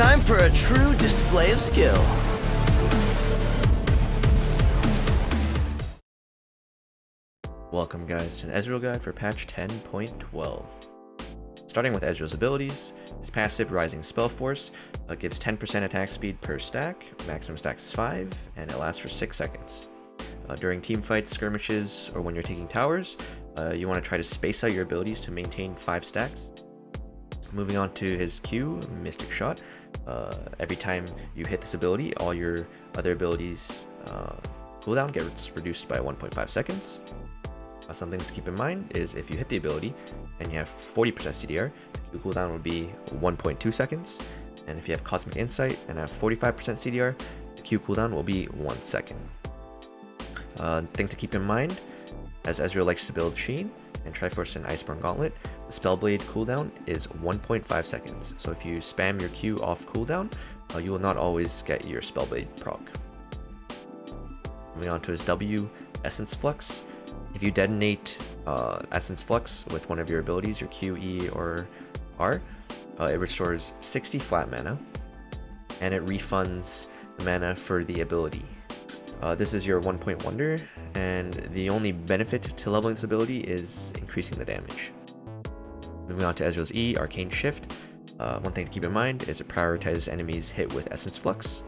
time for a true display of skill. Welcome guys to an Ezreal guide for patch 10.12. Starting with Ezreal's abilities, his passive Rising Spell Force gives 10% attack speed per stack, maximum stack is 5, and it lasts for 6 seconds. During team fights, skirmishes, or when you're taking towers, you want to try to space out your abilities to maintain 5 stacks. Moving on to his Q, Mystic Shot. Every time you hit this ability, all your other abilities cooldown gets reduced by 1.5 seconds. Something to keep in mind is if you hit the ability and you have 40% CDR, the Q cooldown would be 1.2 seconds. And if you have Cosmic Insight and have 45% CDR, the Q cooldown will be 1 second. Thing to keep in mind, as Ezreal likes to build Sheen and Triforce and Iceborne Gauntlet, the Spellblade cooldown is 1.5 seconds. So if you spam your Q off cooldown, you will not always get your Spellblade proc. Moving on to his W, Essence Flux. If you detonate Essence Flux with one of your abilities, your Q, E, or R, it restores 60 flat mana, and it refunds the mana for the ability. This is your 1-point wonder, and the only benefit to leveling this ability is increasing the damage. Moving on to Ezreal's E, Arcane Shift. One thing to keep in mind is it prioritizes enemies hit with Essence Flux.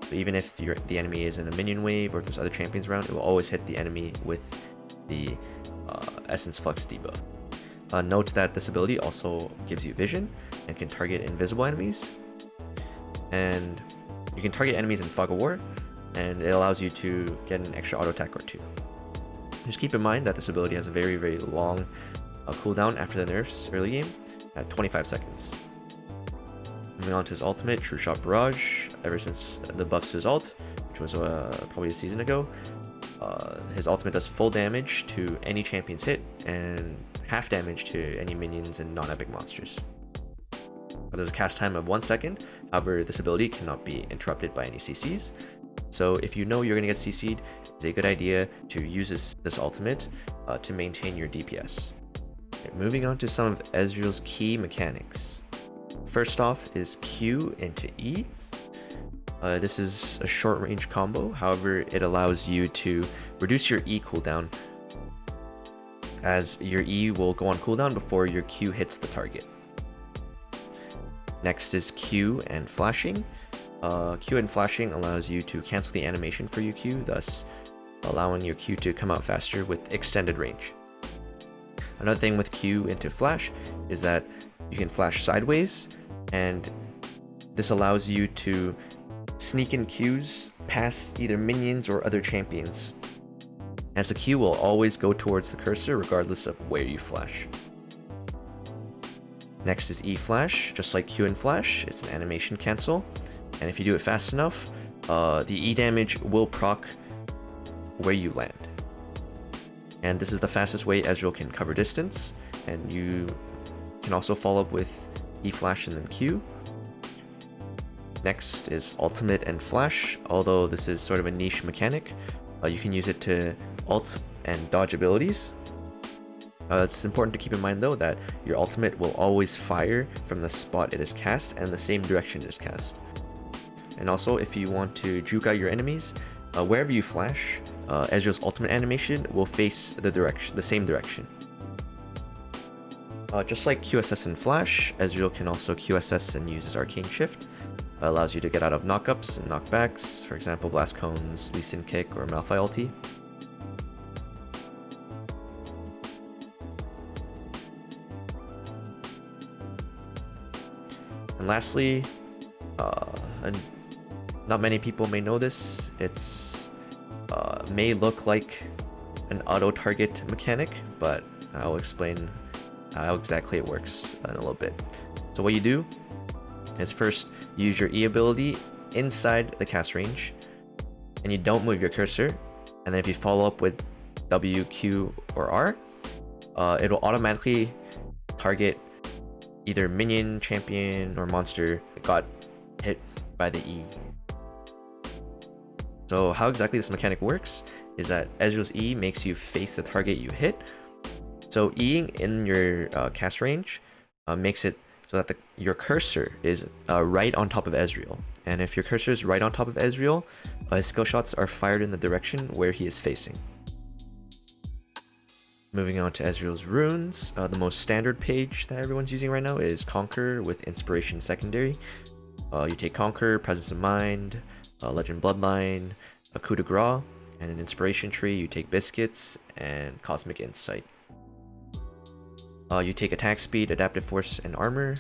So even if the enemy is in a minion wave or if there's other champions around, it will always hit the enemy with the Essence Flux debuff. Note that this ability also gives you vision and can target invisible enemies, and you can target enemies in Fog of War, and it allows you to get an extra auto attack or 2. Just keep in mind that this ability has a very long cooldown after the nerfs early game at 25 seconds. Moving on to his ultimate, True Shot Barrage. Ever since the buffs to his ult, which was probably a season ago, his ultimate does full damage to any champion's hit and half damage to any minions and non-epic monsters. There's a cast time of 1 second, however this ability cannot be interrupted by any CCs. So if you know you're going to get CC'd, it's a good idea to use this ultimate to maintain your DPS. Okay, moving on to some of Ezreal's key mechanics. First off is Q into E. This is a short range combo, however it allows you to reduce your E cooldown, as your E will go on cooldown before your Q hits the target. Next is Q and Flashing. Q and Flashing allows you to cancel the animation for your Q, thus allowing your Q to come out faster with extended range. Another thing with Q into Flash is that you can flash sideways, and this allows you to sneak in Qs past either minions or other champions, as the Q will always go towards the cursor regardless of where you flash. Next is E Flash. Just like Q and Flash, it's an animation cancel, and if you do it fast enough, the E damage will proc where you land. And this is the fastest way Ezreal can cover distance, and you can also follow up with E Flash and then Q. Next is Ultimate and Flash. Although this is sort of a niche mechanic, you can use it to ult and dodge abilities. It's important to keep in mind though that your ultimate will always fire from the spot it is cast and the same direction it is cast. And also, if you want to juke out your enemies, wherever you flash, Ezreal's ultimate animation will face the same direction. Just like QSS and Flash, Ezreal can also QSS and uses Arcane Shift. Allows you to get out of knockups and knockbacks, for example Blast Cones, Lee Sin Kick, or Malphite ulti. And lastly, and not many people may know this, it's may look like an auto target mechanic, but I'll explain how exactly it works in a little bit. So what you do is first use your E ability inside the cast range, and you don't move your cursor, and then if you follow up with W, Q, or R, it will automatically target either minion, champion, or monster that got hit by the E. So how exactly this mechanic works is that Ezreal's E makes you face the target you hit. So Eing in your cast range makes it so that your cursor is right on top of Ezreal. And if your cursor is right on top of Ezreal, his skill shots are fired in the direction where he is facing. Moving on to Ezreal's runes, the most standard page that everyone's using right now is Conquer with Inspiration Secondary. You take Conquer, Presence of Mind, Legend Bloodline, a Coup de Grace, and an Inspiration Tree. You take Biscuits and Cosmic Insight. You take Attack Speed, Adaptive Force, and Armor,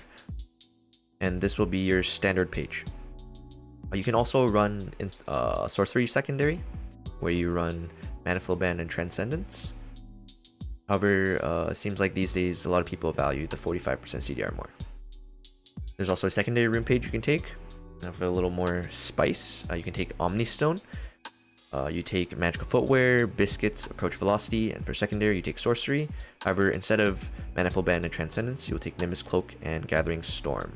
and this will be your standard page. You can also run Sorcery Secondary, where you run Manifold Band and Transcendence. However, it seems like these days a lot of people value the 45% CDR more. There's also a secondary rune page you can take. And for a little more spice, you can take Omni Stone. You take Magical Footwear, Biscuits, Approach Velocity, and for secondary you take Sorcery. However, instead of Manifold Band and Transcendence, you'll take Nimbus Cloak and Gathering Storm.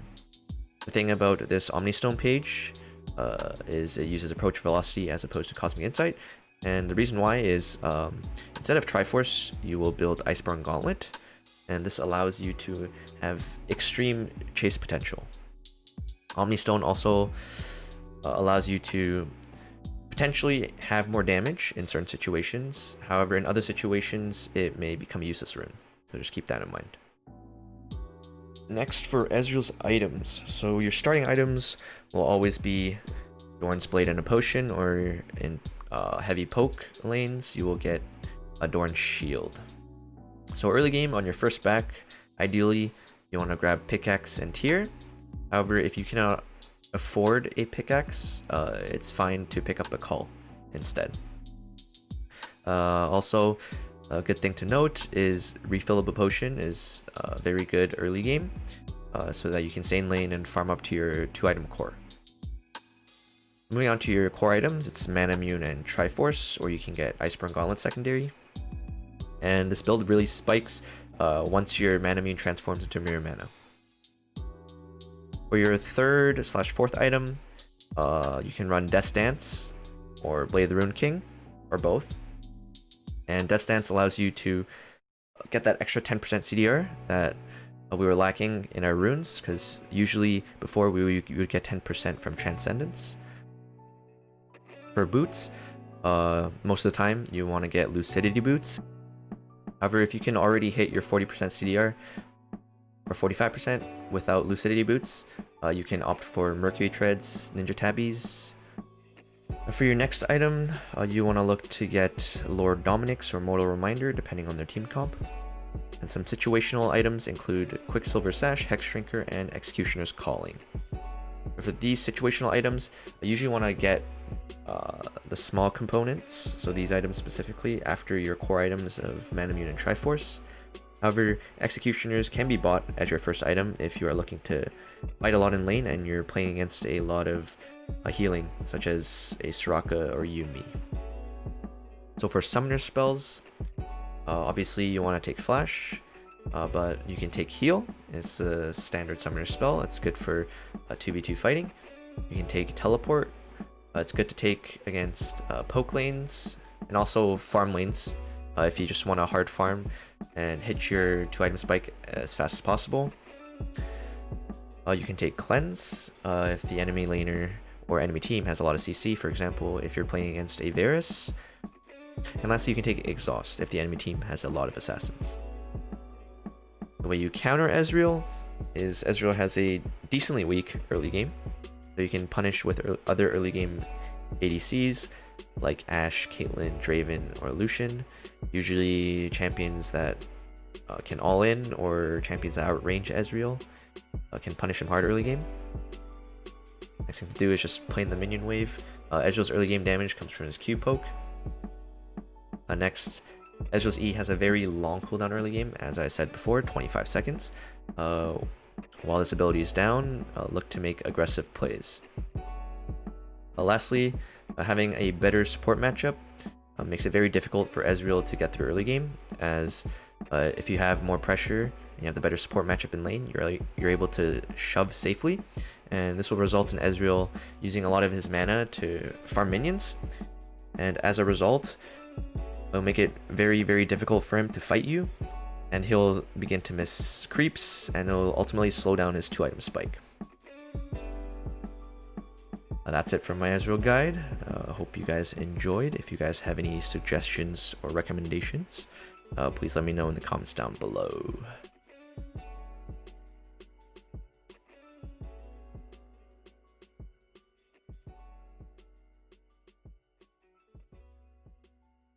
The thing about this Omni Stone page is it uses Approach Velocity as opposed to Cosmic Insight. And the reason why is instead of Triforce, you will build Iceborne Gauntlet, and this allows you to have extreme chase potential. Omni Stone also allows you to potentially have more damage in certain situations. However, in other situations, it may become a useless rune. So just keep that in mind. Next for Ezreal's items. So your starting items will always be Dorn's Blade and a Potion, or in heavy poke lanes, you will get a Dorn Shield. So early game on your first back, ideally you want to grab Pickaxe and Tear. However, if you cannot afford a pickaxe, it's fine to pick up a Cull instead. Also, a good thing to note is Refillable Potion is very good early game, so that you can stay in lane and farm up to your 2-item core. Moving on to your core items, it's Mana Immune and Triforce, or you can get Iceborne Gauntlet secondary. And this build really spikes once your Mana Immune transforms into Mirror Mana. For your 3rd/4th item, you can run Death's Dance or Blade of the Rune King, or both. And Death's Dance allows you to get that extra 10% CDR that we were lacking in our runes, because usually before we would get 10% from Transcendence. For boots, most of the time you want to get Lucidity boots. However, if you can already hit your 40% CDR or 45% without Lucidity boots, you can opt for Mercury Treads, Ninja Tabbies. For your next item, you want to look to get Lord Dominic's or Mortal Reminder, depending on their team comp. And some situational items include Quicksilver Sash, Hex Shrinker, and Executioner's Calling. For these situational items, I usually want to get the small components, so these items specifically, after your core items of Mana Immune and Triforce. However, Executioners can be bought as your first item if you are looking to fight a lot in lane and you're playing against a lot of healing, such as a Soraka or Yuumi. So for Summoner spells, obviously you want to take Flash, but you can take Heal. It's a standard Summoner spell. It's good for 2v2 fighting. You can take Teleport. It's good to take against poke lanes and also farm lanes if you just want to hard farm and hit your 2-item spike as fast as possible. You can take Cleanse if the enemy laner or enemy team has a lot of CC, for example if you're playing against a Varus. And lastly, you can take Exhaust if the enemy team has a lot of assassins. The way you counter Ezreal is Ezreal has a decently weak early game, so you can punish with other early game ADCs like Ashe, Caitlyn, Draven, or Lucian. Usually champions that can all in, or champions that outrange Ezreal can punish him hard early game. Next thing to do is just play in the minion wave. Ezreal's early game damage comes from his Q poke. Next, Ezreal's E has a very long cooldown early game, as I said before, 25 seconds. While this ability is down, look to make aggressive plays. Lastly, having a better support matchup makes it very difficult for Ezreal to get through early game, as if you have more pressure and you have the better support matchup in lane, you're able to shove safely, and this will result in Ezreal using a lot of his mana to farm minions, and as a result, it'll make it very, very difficult for him to fight you. and he'll begin to miss creeps, and it'll ultimately slow down his 2-item spike. That's it from my Ezreal guide. Hope you guys enjoyed. If you guys have any suggestions or recommendations, please let me know in the comments down below.